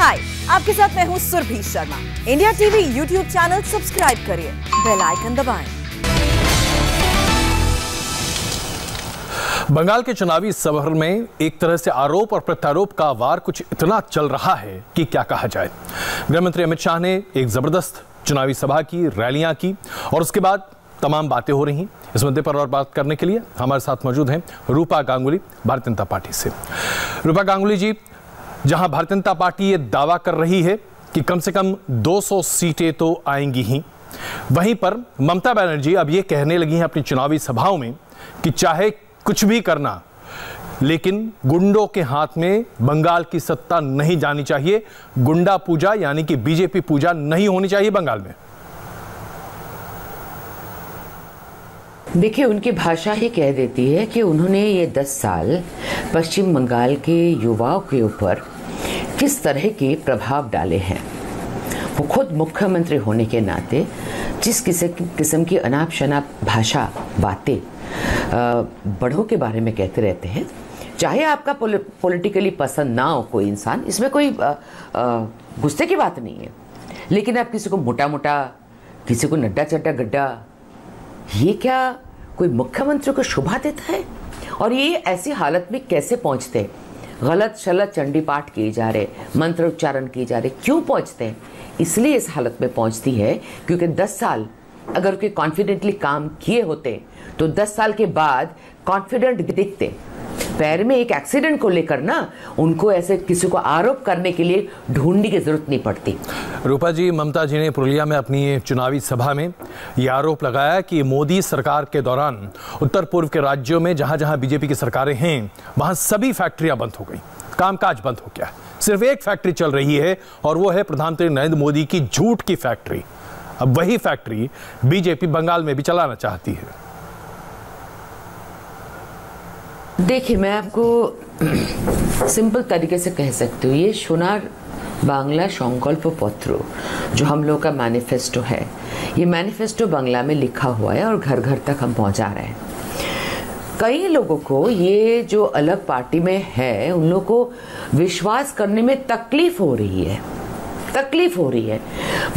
हाय, आपके साथ मैं हूं Surabhi Sharma. India TV YouTube channel subscribe करिए, बेल आइकन दबाएं। बंगाल के चुनावी सभर में एक तरह से आरोप और प्रत्यारोप का वार कुछ इतना चल रहा है कि क्या कहा जाए। गृह मंत्री अमित शाह ने एक जबरदस्त चुनावी सभा की, रैलियां की और उसके बाद तमाम बातें हो रही। इस मुद्दे पर और बात करने के लिए हमारे साथ मौजूद हैं रूपा गांगुली, भारतीय जनता पार्टी से। रूपा गांगुली जी, जहां भारतीय जनता पार्टी ये दावा कर रही है कि कम से कम 200 सीटें तो आएंगी ही, वहीं पर ममता बनर्जी अब ये कहने लगी हैं अपनी चुनावी सभाओं में कि चाहे कुछ भी करना, लेकिन गुंडों के हाथ में बंगाल की सत्ता नहीं जानी चाहिए। गुंडा पूजा यानी कि बीजेपी पूजा नहीं होनी चाहिए बंगाल में। देखिए, उनकी भाषा ही कह देती है कि उन्होंने ये 10 साल पश्चिम बंगाल के युवाओं के ऊपर किस तरह के प्रभाव डाले हैं। वो खुद मुख्यमंत्री होने के नाते जिस किस्म की अनाप शनाप भाषा, बातें बड़ों के बारे में कहते रहते हैं, चाहे आपका पॉलिटिकली पसंद ना हो कोई इंसान, इसमें कोई गुस्से की बात नहीं है, लेकिन आप किसी को मोटा मोटा, किसी को नड्डा चड्डा गड्ढा, ये क्या कोई मुख्यमंत्री को शोभा देता है? और ये ऐसी हालत में कैसे पहुंचते हैं? गलत शलत चंडी पाठ किए जा रहे, मंत्र उच्चारण किए जा रहे, क्यों पहुंचते हैं? इसलिए इस हालत में पहुंचती है क्योंकि 10 साल अगर कोई कॉन्फिडेंटली काम किए होते तो 10 साल के बाद कॉन्फिडेंट दिखते। पैर में एक एक्सीडेंट को लेकर ना उनको ऐसे किसी को आरोप करने के लिए ढूंढने की जरूरत नहीं पड़ती। रूपा जी, ममता जी ने पुरुलिया में अपनी चुनावी सभा में यह आरोप लगाया कि मोदी सरकार के दौरान उत्तर पूर्व के राज्यों में जहां जहां बीजेपी की सरकारें हैं वहां सभी फैक्ट्रियां बंद हो गई, कामकाज बंद हो गया। सिर्फ एक फैक्ट्री चल रही है और वो है प्रधानमंत्री नरेंद्र मोदी की झूठ की फैक्ट्री। अब वही फैक्ट्री बीजेपी बंगाल में भी चलाना चाहती है। देखिए, मैं आपको सिंपल तरीके से कह सकती हूँ, ये सोनार बांग्ला संकल्प पत्र जो हम लोग का मैनिफेस्टो है, ये मैनिफेस्टो बांग्ला में लिखा हुआ है और घर घर तक हम पहुँचा रहे हैं। कई लोगों को ये जो अलग पार्टी में है, उन लोगों को विश्वास करने में तकलीफ हो रही है।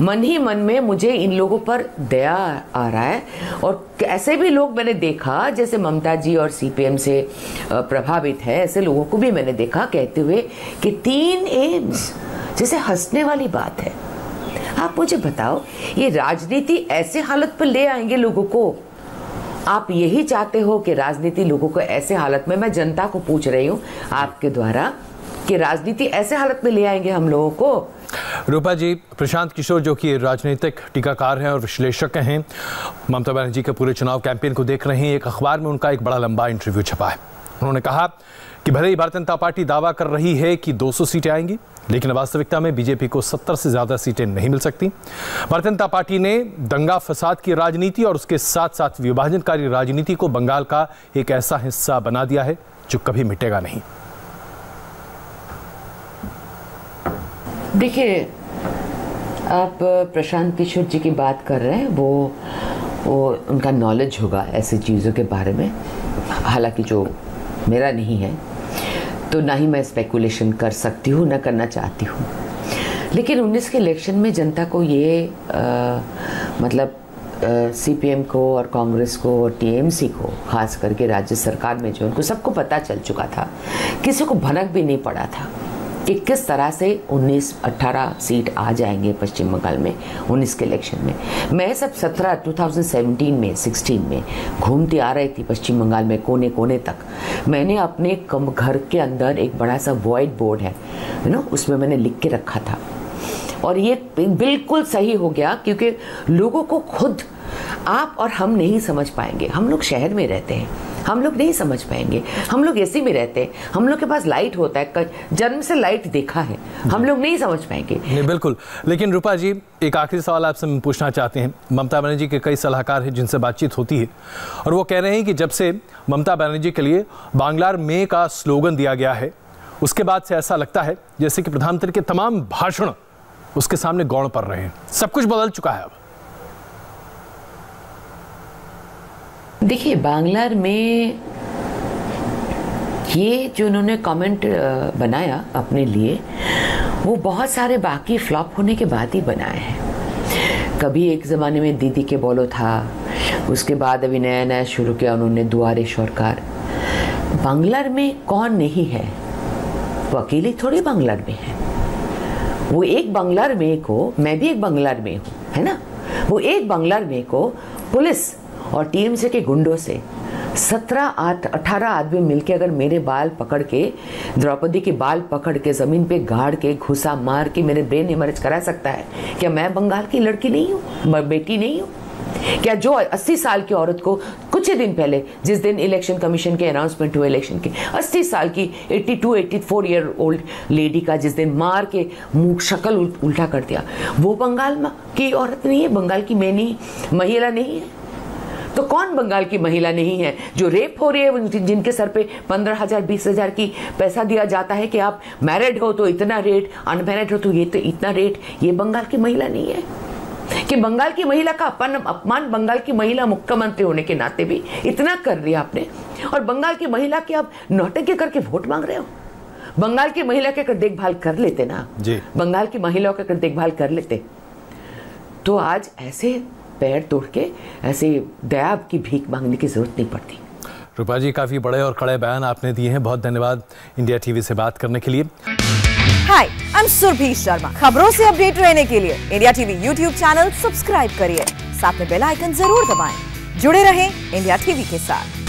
मन ही मन में मुझे इन लोगों पर दया आ रहा है। और ऐसे भी लोग मैंने देखा, जैसे ममता जी और सीपीएम से प्रभावित है, ऐसे लोगों को भी मैंने देखा कहते हुए कि 3 एम्स, जैसे हंसने वाली बात है। आप मुझे बताओ, ये राजनीति ऐसे हालत पर ले आएंगे लोगों को? आप यही चाहते हो कि राजनीति लोगों को ऐसे हालत में, मैं जनता को पूछ रही हूँ आपके द्वारा, कि राजनीति ऐसे हालत में ले आएंगे हम लोगों को? रूपा जी, प्रशांत किशोर जो कि राजनीतिक टीकाकार हैं और विश्लेषक हैं, ममता बनर्जी के पूरे चुनाव कैंपेन को देख रहे हैं। एक अखबार में उनका एक बड़ा लंबा इंटरव्यू छपा है। उन्होंने कहा कि भले ही भारतीय जनता पार्टी दावा कर रही है कि 200 सीटें आएंगी, लेकिन वास्तविकता में बीजेपी को 70 से ज्यादा सीटें नहीं मिल सकती। भारतीय जनता पार्टी ने दंगा फसाद की राजनीति और उसके साथ साथ विभाजनकारी राजनीति को बंगाल का एक ऐसा हिस्सा बना दिया है जो कभी मिटेगा नहीं। देखिए, आप प्रशांत किशोर जी की बात कर रहे हैं, वो उनका नॉलेज होगा ऐसी चीज़ों के बारे में, हालांकि जो मेरा नहीं है, तो ना ही मैं स्पेकुलेशन कर सकती हूँ, ना करना चाहती हूँ। लेकिन 19 के इलेक्शन में जनता को ये मतलब सीपीएम को और कांग्रेस को और टीएमसी को, खास करके राज्य सरकार में जो, उनको सबको पता चल चुका था, किसी को भनक भी नहीं पड़ा था कि किस तरह से 19-18 सीट आ जाएंगे पश्चिम बंगाल में 19 के इलेक्शन में। मैं सब 2017 में 16 में घूमती आ रही थी पश्चिम बंगाल में कोने कोने तक। मैंने अपने घर के अंदर एक बड़ा सा व्हाइट बोर्ड है, उसमें मैंने लिख के रखा था। और ये बिल्कुल सही हो गया, क्योंकि लोगों को खुद आप और हम नहीं समझ पाएंगे। हम लोग शहर में रहते हैं, हम लोग नहीं समझ पाएंगे। हम लोग एसी में रहते हैं, हम लोग के पास लाइट होता है, जन्म से लाइट देखा है, हम लोग नहीं समझ पाएंगे। नहीं, बिल्कुल। लेकिन रूपा जी, एक आखिरी सवाल आपसे पूछना चाहते हैं। ममता बनर्जी के कई सलाहकार हैं जिनसे बातचीत होती है, और वो कह रहे हैं कि जब से ममता बनर्जी के लिए बांग्लार में का स्लोगन दिया गया है, उसके बाद से ऐसा लगता है जैसे कि प्रधानमंत्री के तमाम भाषण उसके सामने गौण पड़ रहे हैं। सब कुछ बदल चुका है अब। देखिए, बांग्लार में ये जो उन्होंने कमेंट बनाया अपने लिए, वो बहुत सारे बाकी फ्लॉप होने के बाद ही बनाए हैं। कभी एक ज़माने में दीदी के बोलो था, उसके बाद अभी नया नया शुरू किया उन्होंने दुआरे शोरकार। बंगलर में कौन नहीं है, वो अकेले थोड़ी बंगलर में है। वो एक बंगलर में को, मैं भी एक बंगलर में हूँ, है ना, वो एक बंगलर में को पुलिस और टीएमसी के गुंडों से 18 आदमी मिलके अगर मेरे बाल पकड़ के, द्रौपदी के बाल पकड़ के ज़मीन पे गाड़ के, घुसा मार के मेरे ब्रेन हेमरेज करा सकता है, क्या मैं बंगाल की लड़की नहीं हूँ, बेटी नहीं हूँ? क्या जो 80 साल की औरत को कुछ ही दिन पहले, जिस दिन इलेक्शन कमीशन के अनाउंसमेंट हुए इलेक्शन के, 80 साल की 84 ईयर ओल्ड लेडी का जिस दिन मार के मुंह शक्ल उल्टा कर दिया, वो बंगाल की औरत नहीं है, बंगाल की महिला नहीं है? तो कौन बंगाल की महिला नहीं है जो रेप हो रही है, जिनके सर पे 15,000 20,000 की पैसा दिया जाता है कि आप मैरिड हो तो इतना रेट, अनमैरिड हो तो ये तो इतना रेट? ये बंगाल की महिला नहीं है कि बंगाल की महिला का अपमान बंगाल की महिला मुख्यमंत्री होने के नाते भी इतना कर लिया आपने, और बंगाल की महिला की आप नौटंकी करके वोट मांग रहे हो? बंगाल की महिला की अगर देखभाल कर लेते ना जी, बंगाल की महिलाओं की अगर देखभाल कर लेते तो आज ऐसे पैर तोड़ के ऐसे दया की भीख मांगने की जरूरत नहीं पड़ती। रूपा जी, काफी बड़े और कड़े बयान आपने दिए हैं, बहुत धन्यवाद इंडिया टीवी से बात करने के लिए। हाय, आई एम सुरभि शर्मा। खबरों से अपडेट रहने के लिए India TV YouTube channel subscribe करिए, साथ में बेल आइकन जरूर दबाएं। जुड़े रहें इंडिया टीवी के साथ।